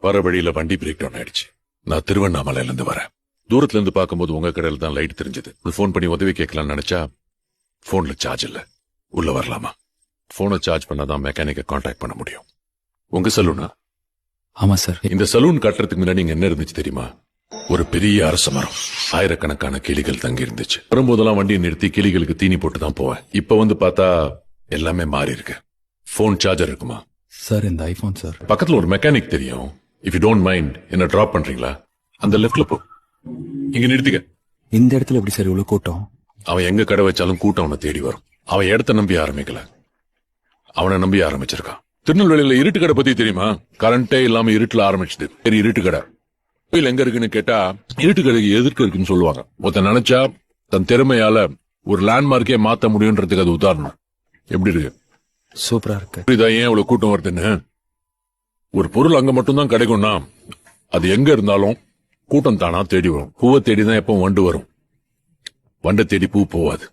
வர வழியில வண்டி பிரேக் டவுன் ஆயிடுச்சு. நான் திருவண்ணாமலையில இருந்து வரேன். தூரத்துல இருந்து பார்க்கும்போது உங்க கடையில தான் லைட் தெரிஞ்சது. போன் பண்ணி உதவி கேட்கலாம்னு நினைச்சா போன்ல சார்ஜ் இல்ல. உள்ள வரலாமா? போனை சார்ஜ் பண்ணாதான் மெக்கானிக்க கான்டாக்ட் பண்ண முடியும். உங்க சலூனா? ஆமா சார். இந்த சலூன் கட்டுறதுக்கு முன்னாடி இங்க என்ன இருந்துச்சு தெரியுமா? ஒரு பெரிய அரச மரம், ஆயிரக்கணக்கான கிளிகள் தங்கி இருந்துச்சு. வரும்போதெல்லாம் வண்டியை நிறுத்தி கிளிகளுக்கு தீனி போட்டு தான் போவேன். இப்ப வந்து பார்த்தா எல்லாமே மாறி இருக்கு. போன் சார்ஜர் இருக்குமா சார்? இந்த ஐபோன் சார். பக்கத்துல ஒரு மெக்கானிக் தெரியும். இஃப் யூ டோன்ட் மைண்ட் என்ன டிராப் பண்றீங்களா? அந்த லெஃப்ட்ல போ. இங்க நிறுத்திக்க. இந்த இடத்துல எப்படி சார் இவ்வளவு கூட்டம்? அவன் எங்க கடை வச்சாலும் கூட்டம் அவனை தேடி வரும். அவன் இடத்த நம்பி ஆரம்பிக்கல, அவனை நம்பி ஆரம்பிச்சிருக்கான். திருநெல்வேலியில இருட்டு கடை பத்தி தெரியுமா? கரண்டே இல்லாம இருட்டுல ஆரம்பிச்சது. சரி, இருட்டு கடை கோயில் எங்க இருக்குன்னு கேட்டா இருட்டு கடைக்கு எதிர்க்க இருக்குன்னு சொல்லுவாங்க. ஒருத்தன் நினைச்சா தன் திறமையால ஒரு லேண்ட்மார்க்கே மாத்த முடியும்ன்றதுக்கு அது உதாரணம். எப்படி இருக்கு? சூப்பரா இருக்கு. இதான் ஏன் இவ்வளவு கூட்டம் வருதுன்னு. ஒரு பொருள் அங்க மட்டும்தான் கிடைக்கும்னா அது எங்க இருந்தாலும் கூட்டம் தானா தேடி வரும். பூவை தேடிதான் எப்பவும் வண்டு வரும். வண்டை தேடி பூ போவாது.